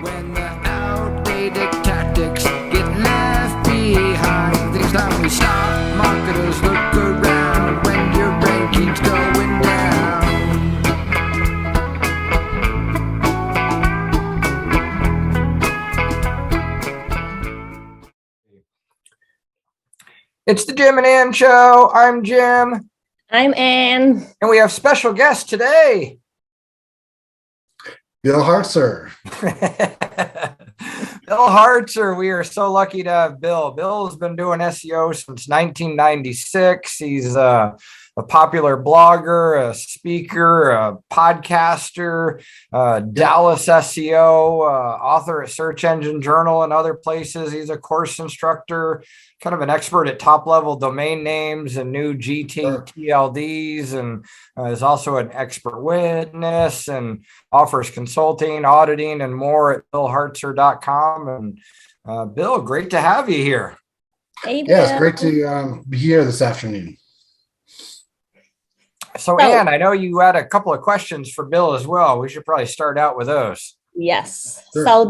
When the outdated tactics get left behind, it's time we stop. Marketers look around when your ranking's going down. It's the Jim and Ann Show. I'm Jim. I'm Ann. And we have special guests today. Bill Hartzer. Bill Hartzer. We are so lucky to have Bill. Bill's been doing SEO since 1996. He's a popular blogger, a speaker, a podcaster, Dallas SEO, author at Search Engine Journal and other places. He's a course instructor, kind of an expert at top-level domain names and new TLDs, and is also an expert witness and offers consulting, auditing, and more at billhartzer.com. And Bill, great to have you here. Hey, Bill. Yeah, it's great to be here this afternoon. So, Ann, I know you had a couple of questions for Bill as well. We should probably start out with those. Yes. Sure. So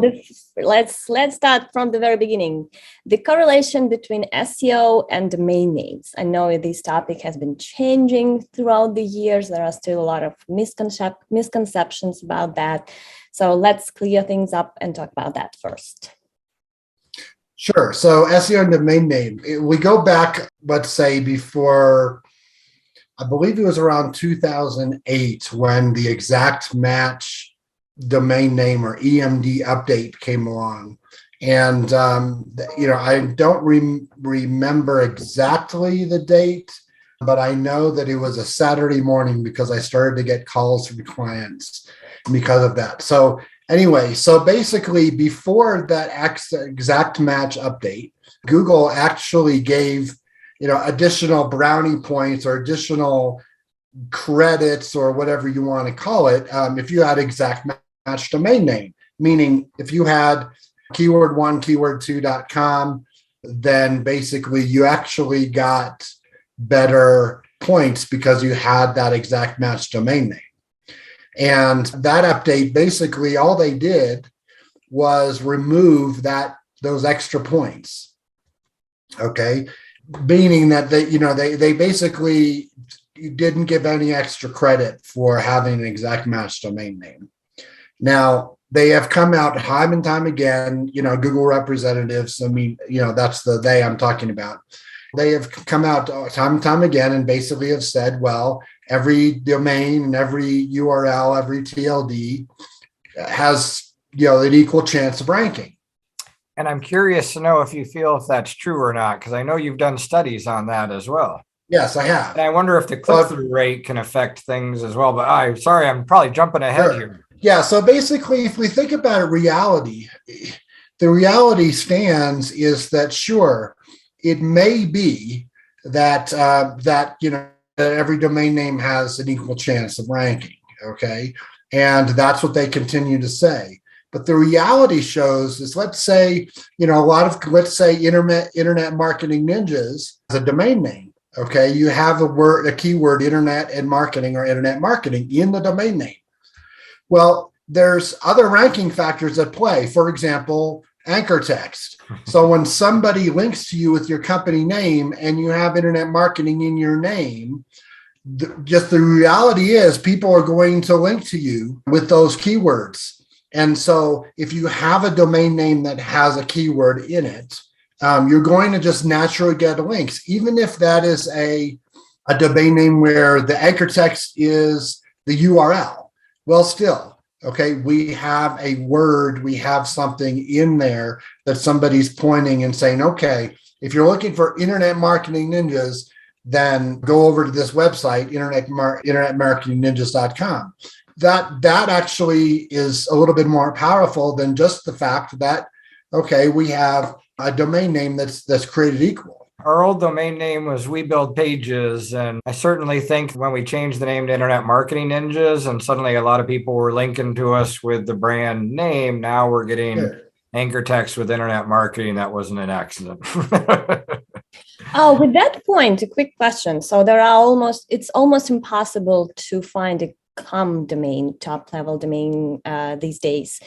let's start from the very beginning. The correlation between SEO and domain names. I know this topic has been changing throughout the years. There are still a lot of misconceptions about that. So let's clear things up and talk about that first. Sure. So SEO and domain name. We go back, let's say, before, I believe it was around 2008 when the exact match domain name or EMD update came along. And, I don't remember exactly the date, but I know that it was a Saturday morning because I started to get calls from clients because of that. So anyway, so basically before that exact match update, Google actually gave additional brownie points or additional credits or whatever you want to call it, if you had exact match domain name, meaning if you had keyword1, keyword2.com, then basically you actually got better points because you had that exact match domain name. And that update, basically all they did was remove those extra points. Okay. Meaning that they basically didn't give any extra credit for having an exact match domain name. Now, they have come out time and time again, Google representatives. I mean, that's the they I'm talking about. They have come out time and time again and basically have said, well, every domain and every URL, every TLD has, an equal chance of ranking. And I'm curious to know if you feel if that's true or not, because I know you've done studies on that as well. Yes, I have. And I wonder if the click-through rate can affect things as well. But I'm sorry, I'm probably jumping ahead here. Yeah, so basically, if we think about reality, the reality stands is that, sure, it may be that every domain name has an equal chance of ranking, okay? And that's what they continue to say. But the reality shows is, let's say, Internet Marketing Ninjas as a domain name. Okay, you have a keyword, internet and marketing or internet marketing in the domain name. Well, there's other ranking factors at play. For example, anchor text. So when somebody links to you with your company name and you have internet marketing in your name, just the reality is people are going to link to you with those keywords. And so if you have a domain name that has a keyword in it, you're going to just naturally get links, even if that is a domain name where the anchor text is the URL. Well, still, okay, we have a word, we have something in there that somebody's pointing and saying, okay, if you're looking for Internet Marketing Ninjas, then go over to this website, internetmarketingninjas.com. That actually is a little bit more powerful than just the fact that, okay, we have a domain name that's created equal. Our old domain name was We Build Pages, and I certainly think when we changed the name to Internet Marketing Ninjas, and suddenly a lot of people were linking to us with the brand name, now we're getting anchor text with internet marketing. That wasn't an accident. Oh, with that point, a quick question. So it's almost impossible to find a .com domain, top-level domain these days.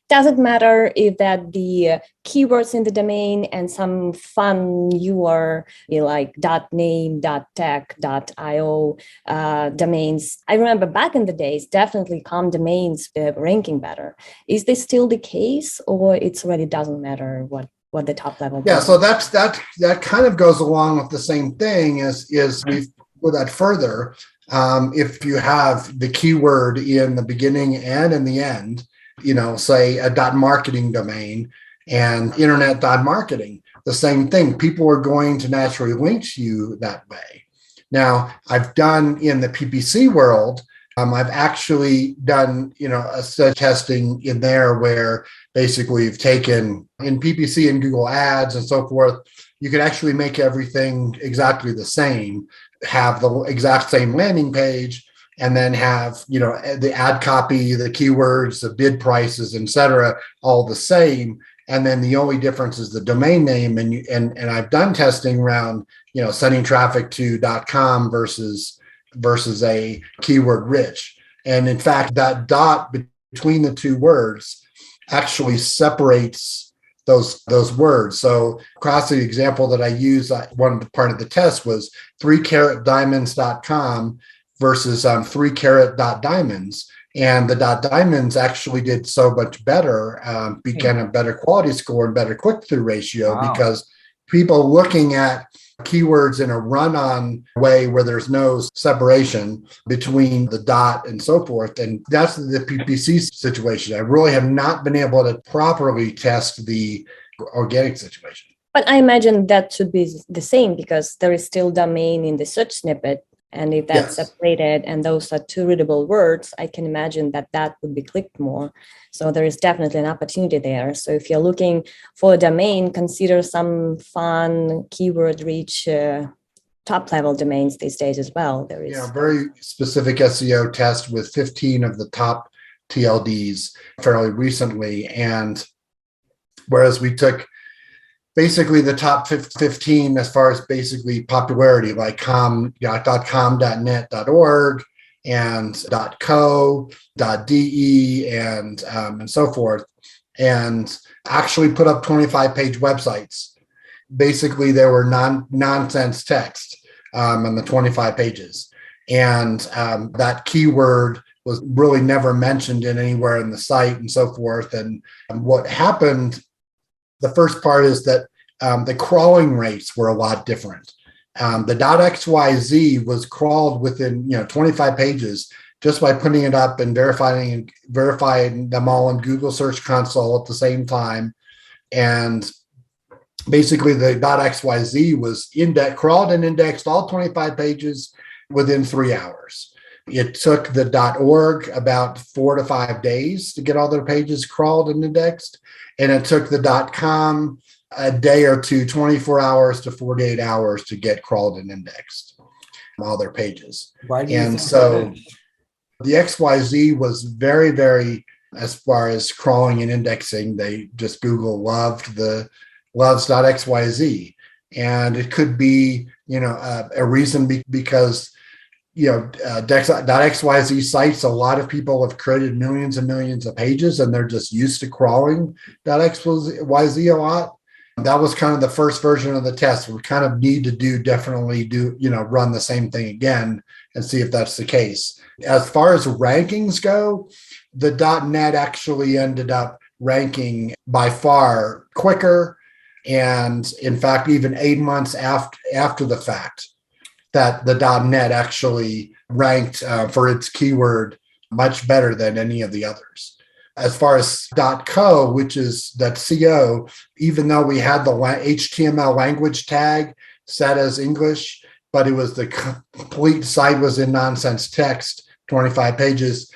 Does it matter if that the keywords in the domain and some fun URL like .name, .tech, .io domains? I remember back in the days, definitely .com domains were ranking better. Is this still the case, or it already doesn't matter what the top level? Yeah, so that kind of goes along with the same thing as we've put that further. If you have the keyword in the beginning and in the end, say a .marketing domain and internet.marketing, the same thing. People are going to naturally link to you that way. Now, I've done in the PPC world, I've actually done, a study testing in there where basically you've taken in PPC and Google Ads and so forth, you could actually make everything exactly the same, have the exact same landing page, and then have, the ad copy, the keywords, the bid prices, et cetera, all the same. And then the only difference is the domain name. And I've done testing around, sending traffic to .com versus a keyword rich. And in fact, that dot between the two words actually separates those words. So classic example that I use, one part of the test was 3caratdiamonds.com versus 3carat.diamonds. And the diamonds actually did so much better, became a better quality score and better click-through ratio. Wow. Because people looking at keywords in a run-on way where there's no separation between the dot and so forth. And that's the PPC situation. I really have not been able to properly test the organic situation. But I imagine that should be the same because there is still domain in the search snippet. And if that's separated and those are two readable words, I can imagine that would be clicked more. So there is definitely an opportunity there. So if you're looking for a domain, consider some fun keyword-rich top-level domains these days as well. There is very specific SEO test with 15 of the top TLDs fairly recently. And whereas we took basically the top 15 as far as basically popularity, like .com, .net, .org, and .co, .de, and so forth, and actually put up 25-page websites. Basically, there were nonsense text on the 25 pages, and that keyword was really never mentioned in anywhere in the site and so forth. And what happened, the first part is that the crawling rates were a lot different. The .xyz was crawled within 25 pages just by putting it up and verifying them all in Google Search Console at the same time. And basically the .xyz was crawled and indexed all 25 pages within 3 hours. It took the .org about 4 to 5 days to get all their pages crawled and indexed. And it took the .com a day or two, 24 hours to 48 hours to get crawled and indexed all their pages. Why do you think so the XYZ was very, very, as far as crawling and indexing, they just Google loves.xyz. And it could be, a reason because .xyz sites, a lot of people have created millions and millions of pages and they're just used to crawling .xyz a lot. That was kind of the first version of the test. We kind of need to run the same thing again and see if that's the case. As far as rankings go, the .net actually ended up ranking by far quicker. And in fact, even 8 months after the fact, that the .net actually ranked for its keyword much better than any of the others. As far as .co, which is .co, even though we had the HTML language tag set as English, but it was the complete site was in nonsense text, 25 pages,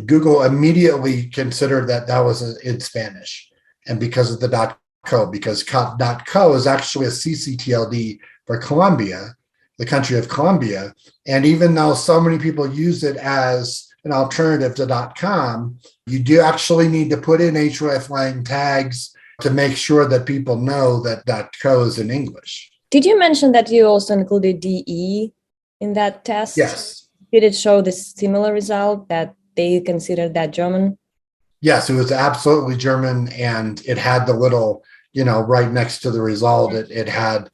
Google immediately considered that was in Spanish. And because of the .co, because .co is actually a ccTLD for Colombia, the country of Colombia. And even though so many people use it as an alternative to .com, you do actually need to put in hreflang tags to make sure that people know that .co is in English. Did you mention that you also included DE in that test? Yes. Did it show the similar result that they considered that German? Yes, it was absolutely German, and it had the little, right next to the result, it had,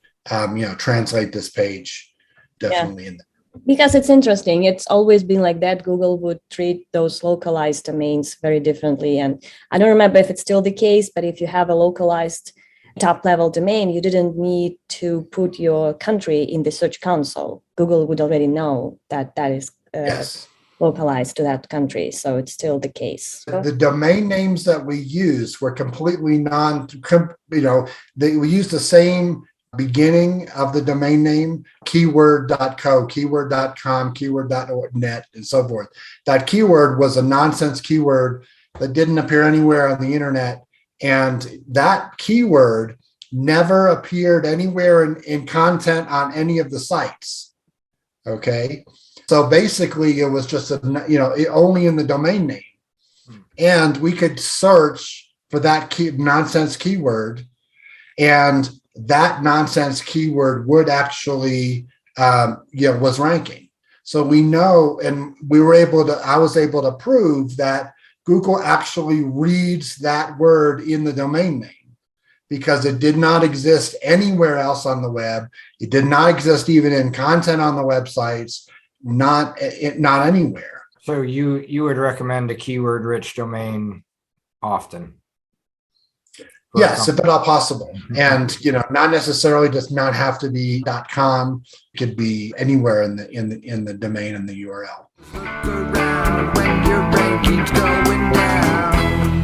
translate this page definitely in there. Because it's interesting. It's always been like that. Google would treat those localized domains very differently. And I don't remember if it's still the case, but if you have a localized top level domain, you didn't need to put your country in the Search Console. Google would already know that that is Yes. localized to that country. So it's still the case. The domain names that we used were completely we used the same beginning of the domain name, keyword.co, keyword.com, keyword.net, and so forth. That keyword was a nonsense keyword that didn't appear anywhere on the internet. And that keyword never appeared anywhere in content on any of the sites. Okay. So basically it was just, only in the domain name. And we could search for that nonsense keyword, and that nonsense keyword would actually, was ranking. So we know, and I was able to prove that Google actually reads that word in the domain name, because it did not exist anywhere else on the web. It did not exist even in content on the websites, not anywhere. So you would recommend a keyword-rich domain often? Yes, if at all possible. And, not necessarily does not have to be .com. It could be anywhere in the domain and the URL. Look around when your ranking's going down.